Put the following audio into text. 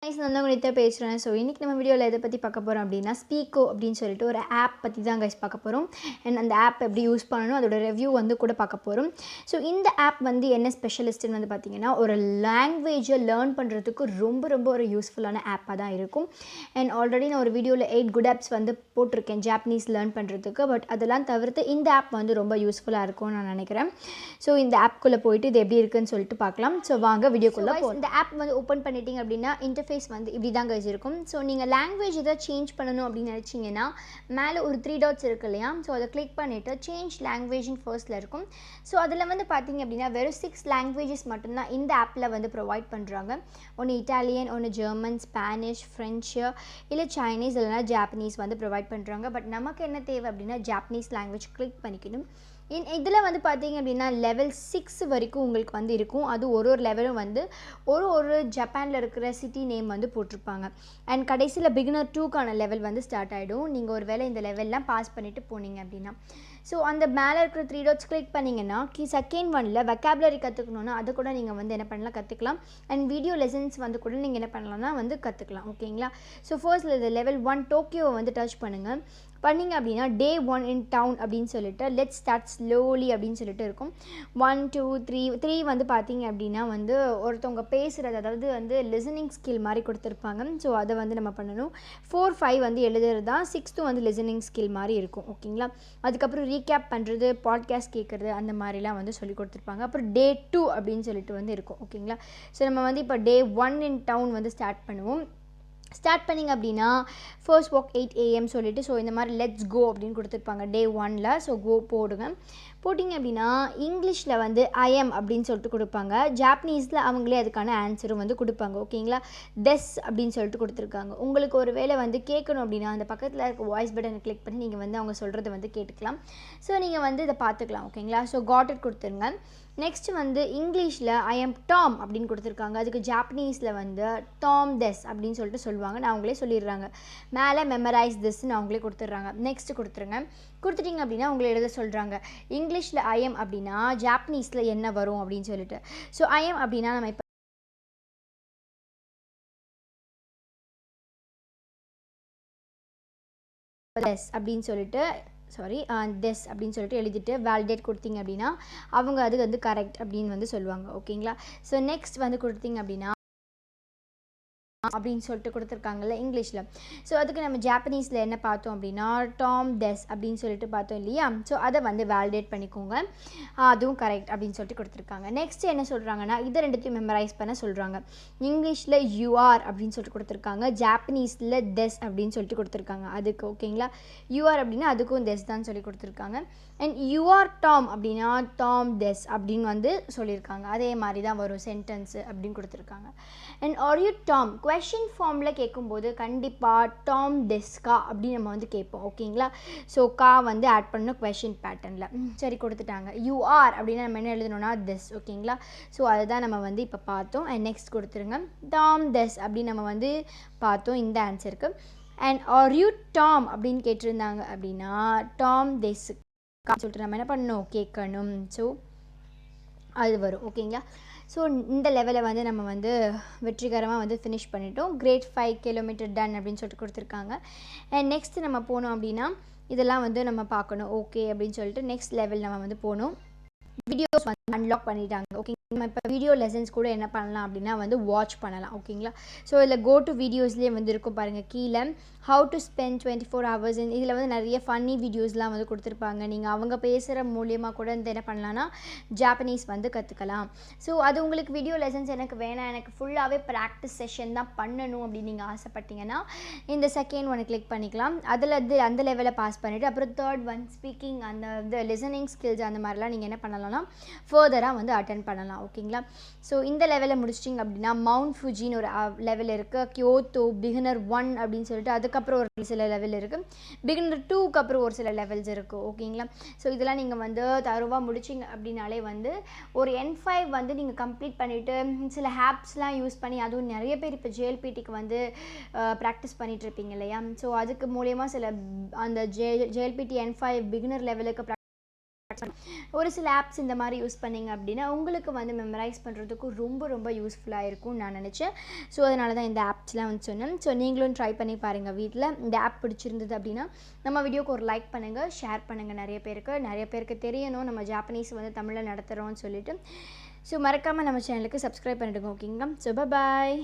guys, நான் தான் உங்கள்கிட்ட பேசுகிறேன். ஸோ இன்றைக்கி நம்ம வீடியோவில் எதை பற்றி பார்க்க போகிறோம் அப்படின்னா ஸ்பீக்கோ அப்படின்னு சொல்லிட்டு ஒரு ஆப் பற்றி தான் கைஸ் பார்க்க போகிறோம். அண்ட் அந்த ஆப் எப்படி யூஸ் பண்ணணும் அதோட ரிவ்யூ வந்து கூட பார்க்க போகிறோம். ஸோ இந்த ஆப் வந்து என்ன ஸ்பெஷலிஸ்ட்டுன்னு வந்து பார்த்திங்கன்னா ஒரு லாங்குவேஜை லேர்ன் பண்ணுறதுக்கு ரொம்ப ஒரு யூஸ்ஃபுல்லான ஆப்பாக தான் இருக்கும். அண்ட் ஆல்ரெடி நான் ஒரு வீடியோவில் 8 குட் ஆப்ஸ் வந்து போட்டிருக்கேன் ஜாப்பனீஸ் லேர்ன் பண்ணுறதுக்கு. பட் அதெல்லாம் தவிர்த்து இந்த ஆப் வந்து ரொம்ப யூஸ்ஃபுல்லாக இருக்கும்னு நான் நினைக்கிறேன். ஸோ இந்த ஆப்குள்ளே போயிட்டு இது எப்படி இருக்குன்னு சொல்லிட்டு பார்க்கலாம். ஸோ வாங்க வீடியோக்குள்ளே போகும். இந்த ஆப் வந்து ஓப்பன் பண்ணிட்டீங்க அப்படின்னா இன்டர்ஃபேஸ் வந்து இப்படி தான் கைஸ் இருக்கும். ஸோ நீங்கள் லாங்குவேஜ் எதாவது சேஞ்ச் பண்ணணும் அப்படின்னு நினச்சிங்கன்னா மேலே ஒரு 3 டாட்ஸ் இருக்கு இல்லையா, ஸோ அதை கிளிக் பண்ணிவிட்டு சேஞ்ச் லாங்குவேஜின் ஃபர்ஸ்ட்டில் இருக்கும். ஸோ அதில் வந்து பார்த்திங்க அப்படின்னா வெறும் 6 லாங்குவேஜஸ் மட்டும்தான் இந்த ஆப்பில் வந்து ப்ரொவைட் பண்ணுறாங்க. ஒன்று இட்டாலியன், ஒன்று ஜெர்மன், ஸ்பானிஷ், ஃப்ரெஞ்சு, இல்லை சைனீஸ், இல்லைனா ஜாப்பனீஸ் வந்து ப்ரொவைட் பண்ணுறாங்க. பட் நமக்கு என்ன தேவை அப்படின்னா ஜாப்பனீஸ் லாங்குவேஜ் கிளிக் பண்ணிக்கணும். இதில் வந்து பார்த்திங்க அப்படின்னா லெவல் 6 வரைக்கும் உங்களுக்கு வந்து இருக்கும். அது ஒரு லெவலும் வந்து ஒரு ஜப்பானில் இருக்கிற சிட்டி நேம் வந்து போட்டிருப்பாங்க. அண்ட் கடைசியில் பிகினர் 2க்கான லெவல் வந்து ஸ்டார்ட் ஆகிடும். நீங்கள் ஒரு வேளை இந்த லெவல்லாம் பாஸ் பண்ணிவிட்டு போனீங்க அப்படின்னா. ஸோ அந்த மேலே இருக்கிற 3 டாட்ஸ் கிளிக் பண்ணிங்கன்னா செகண்ட் ஒனில் வெக்காபுலரி கற்றுக்கணுன்னா அதை கூட நீங்கள் வந்து என்ன பண்ணலாம், கற்றுக்கலாம். அண்ட் வீடியோ லெசன்ஸ் வந்து கூட நீங்கள் என்ன பண்ணலாம்னா வந்து கற்றுக்கலாம். ஓகேங்களா? ஸோ ஃபர்ஸ்ட்டில் இது லெவல் 1 டோக்கியோவை வந்து டச் பண்ணுங்கள். பண்ணிங்க அப்படின்னா டே 1 இன் டவுன் அப்படின்னு சொல்லிட்டு லெட்ஸ் ஸ்டார்ட் ஸ்லோலி அப்படின்னு சொல்லிட்டு இருக்கும். 1 2 3 வந்து பார்த்தீங்க அப்படின்னா வந்து ஒருத்தவங்க பேசுகிறது, அதாவது வந்து லிசனிங் ஸ்கில் மாதிரி கொடுத்துருப்பாங்க. ஸோ அதை வந்து நம்ம பண்ணணும். 4 5 வந்து எழுதுறது தான். 6th வந்து லிசனிங் ஸ்கில் மாதிரி இருக்கும். ஓகேங்களா? அதுக்கப்புறம் ரீகேப் பண்ணுறது, பாட்காஸ்ட் கேட்குறது, அந்த மாதிரிலாம் வந்து சொல்லி கொடுத்துருப்பாங்க. அப்புறம் டே 2 அப்படின்னு சொல்லிட்டு வந்து இருக்கும். ஓகேங்களா? ஸோ நம்ம வந்து இப்போ டே 1 இன் டவுன் வந்து ஸ்டார்ட் பண்ணுவோம். ஸ்டார்ட் பண்ணிங்க அப்படின்னா ஃபர்ஸ்ட் வாக் 8 AM சொல்லிவிட்டு ஸோ இந்த மாதிரி லெட்ஸ் கோ அப்படின்னு கொடுத்துருப்பாங்க டே 1ல். ஸோ கோ போடுங்க. போட்டிங்க அப்படின்னா இங்கிலீஷில் வந்து ஐஎம் அப்படின்னு சொல்லிட்டு கொடுப்பாங்க. ஜாப்பனீஸில் அவங்களே அதுக்கான ஆன்சரும் வந்து கொடுப்பாங்க. ஓகேங்களா? டெஸ் அப்படின்னு சொல்லிட்டு கொடுத்துருக்காங்க. உங்களுக்கு ஒரு வேளை வந்து கேட்கணும் அப்படின்னா அந்த பக்கத்தில் இருக்க வாய்ஸ் பட்டனை கிளிக் பண்ணி நீங்கள் வந்து அவங்க சொல்கிறத வந்து கேட்டுக்கலாம். ஸோ நீங்கள் வந்து இதை பார்த்துக்கலாம். ஓகேங்களா? ஸோ காட் இட் கொடுத்துருங்க. நெக்ஸ்ட் வந்து இங்கிலீஷில் ஐ எம் டாம் அப்படின்னு கொடுத்துருக்காங்க. அதுக்கு ஜாப்பனீஸில் வந்து டாம் டெஸ் அப்படின்னு சொல்லிட்டு சொல்லுவாங்க. நான் அவங்களே சொல்லிடுறாங்க. மேலே மெமரைஸ் திஸ்ன்னு அவங்களே கொடுத்துட்றாங்க. நெக்ஸ்ட்டு கொடுத்துருங்க. கொடுத்துட்டிங்க அப்படின்னா உங்களை எழுத சொல்கிறாங்க. இங்கிலீஷில் ஐஎம் அப்படின்னா ஜாப்பனீஸில் என்ன வரும் அப்படின்னு சொல்லிட்டு. ஸோ ஐஎம் அப்படின்னா நம்ம இப்போ டெஸ் அப்படின்னு சொல்லிட்டு டெஸ் அப்படின்னு சொல்லிட்டு எழுதிட்டு வேலிடேட் கொடுத்தீங்க அப்படின்னா அவங்க அது வந்து கரெக்ட் அப்படின்னு வந்து சொல்லுவாங்க. ஓகேங்களா? ஸோ நெக்ஸ்ட் வந்து கொடுத்தீங்க அப்படின்னா அப்படின்னு சொல்லிட்டு கொடுத்துருக்காங்கல்ல இங்கிலீஷில். ஸோ அதுக்கு நம்ம ஜாப்பனீஸில் என்ன பார்த்தோம் அப்படின்னா டாம் டெஸ் அப்படின்னு சொல்லிட்டு பார்த்தோம் இல்லையா. ஸோ அதை வந்து வேலிடேட் பண்ணிக்கோங்க. அதுவும் கரெக்ட் அப்படின்னு சொல்லிட்டு கொடுத்துருக்காங்க. நெக்ஸ்ட் என்ன சொல்கிறாங்கன்னா இதை ரெண்டுத்தையும் மெமரைஸ் பண்ண சொல்கிறாங்க. இங்கிலீஷில் யூஆர் அப்படின்னு சொல்லிட்டு கொடுத்துருக்காங்க. ஜாப்பனீஸில் டெஸ் அப்படின்னு சொல்லிட்டு கொடுத்துருக்காங்க. அதுக்கு ஓகேங்களா? யூஆர் அப்படின்னா அதுக்கும் டெஸ் தான் சொல்லி கொடுத்துருக்காங்க. அண்ட் யூஆர் டாம் அப்படின்னா டாம் டெஸ் அப்படின்னு வந்து சொல்லியிருக்காங்க. அதே மாதிரி தான் வரும் சென்டென்ஸு அப்படின்னு கொடுத்துருக்காங்க. And are you Tom question ஃபார்மில் கேட்கும்போது கண்டிப்பாக டாம் டெஸ்கா அப்படின்னு நம்ம வந்து கேட்போம். ஓகேங்களா? ஸோ கா வந்து ஆட் பண்ணணும் கொஷின் பேட்டர்னில். சரி கொடுத்துட்டாங்க. யூஆர் அப்படின்னா நம்ம என்ன எழுதணும்னா டெஸ். ஓகேங்களா? ஸோ அதுதான் நம்ம வந்து இப்போ பார்த்தோம். அண்ட் நெக்ஸ்ட் கொடுத்துருங்க. டாம் டெஸ் அப்படின்னு நம்ம வந்து பார்த்தோம் இந்த ஆன்சருக்கு. அண்ட் ஆர் யூ டாம் அப்படின்னு கேட்டிருந்தாங்க அப்படின்னா டாம் டெஸ் சொல்லிட்டு நம்ம என்ன பண்ணணும், கேட்கணும். ஸோ அது வரும். ஓகேங்களா? ஸோ இந்த லெவலில் வந்து நம்ம வந்து வெற்றிகரமாக வந்து ஃபினிஷ் பண்ணிட்டோம். கிரேட் 5 கிலோமீட்டர் டன் அப்படின்னு சொல்லிட்டு கொடுத்துருக்காங்க. அண்ட் நெக்ஸ்ட் நம்ம போனோம் அப்படின்னா இதெல்லாம் வந்து நம்ம பார்க்கணும். ஓகே அப்படின்னு சொல்லிட்டு நெக்ஸ்ட் லெவல் நம்ம வந்து போகணும். வீடியோஸ் வந்து அன்லாக் பண்ணிட்டாங்க. ஓகே, நம்ம இப்போ வீடியோ லெசன்ஸ் கூட என்ன பண்ணலாம் அப்படின்னா வந்து வாட்ச் பண்ணலாம். ஓகேங்களா? ஸோ இதில் கோ டு வீடியோஸ்லேயே வந்து இருக்கும் பாருங்கள் கீழே ஹவு டு ஸ்பெண்ட் 24 hours. இதில் வந்து நிறைய ஃபன்னி வீடியோஸ்லாம் வந்து கொடுத்துருப்பாங்க. நீங்கள் அவங்க பேசுகிற மூலியமாக கூட இந்த என்ன பண்ணலான்னா ஜாப்பனீஸ் வந்து கற்றுக்கலாம். ஸோ அது உங்களுக்கு வீடியோ லெசன்ஸ் எனக்கு வேணாம், எனக்கு ஃபுல்லாகவே ப்ராக்டிஸ் செஷன் தான் பண்ணணும் அப்படின்னு நீங்கள் ஆசைப்பட்டீங்கன்னா இந்த செகண்ட் ஒன்று கிளிக் பண்ணிக்கலாம். அதில் அந்த லெவலில் பாஸ் பண்ணிவிட்டு அப்புறம் தேர்ட் ஒன் ஸ்பீக்கிங் அந்த லிசனிங் ஸ்கில்ஸ் அந்த மாதிரிலாம் நீங்கள் என்ன பண்ணலாம்னா ஃபர்தராக வந்து அட்டென்ட் பண்ணலாம். ஓகேங்களா? ஸோ இந்த லெவலில் முடிச்சிட்டிங்க அப்படின்னா மவுண்ட் ஃபுஜின்னு ஒரு லெவல் இருக்குது. கியோத்தோ பிகினர் 1 அப்படின்னு சொல்லிட்டு அதுக்கப்புறம் ஒரு சில லெவல் இருக்குது. பிகினர் 2க்கு அப்புறம் ஒரு சில லெவல்ஸ் இருக்குது. ஓகேங்களா? ஸோ இதெல்லாம் நீங்கள் வந்து தருவாக முடிச்சிங்க அப்படின்னாலே வந்து ஒரு N5 வந்து நீங்கள் கம்ப்ளீட் பண்ணிவிட்டு சில ஆப்ஸ்லாம் யூஸ் பண்ணி அதுவும் நிறைய பேர் இப்போ JLPTக்கு வந்து ப்ராக்டிஸ் பண்ணிகிட்டு இருப்பீங்க இல்லையா. ஸோ அதுக்கு மூலயமா சில அந்த JLPT N5 பிகினர் லெவலுக்கு ஒரு சில ஆப்ஸ் இந்த மாதிரி யூஸ் பண்ணிங்க அப்படின்னா உங்களுக்கு வந்து மெமரைஸ் பண்ணுறதுக்கு ரொம்ப ரொம்ப யூஸ்ஃபுல்லாக இருக்கும்னு நான் நினச்சேன். ஸோ அதனால தான் இந்த ஆப்ஸ்லாம் வந்து சொன்னேன். ஸோ நீங்களும் ட்ரை பண்ணி பாருங்கள் வீட்டில். இந்த ஆப் பிடிச்சிருந்தது அப்படின்னா நம்ம வீடியோக்கு ஒரு லைக் பண்ணுங்கள், ஷேர் பண்ணுங்கள். நிறைய பேருக்கு தெரியணும் நம்ம ஜாப்பனீஸ் வந்து தமிழில் நடத்துகிறோம்னு சொல்லிட்டு. ஸோ மறக்காமல் நம்ம சேனலுக்கு சப்ஸ்கிரைப் பண்ணிவிடுங்க. ஓகேங்களா? So bye.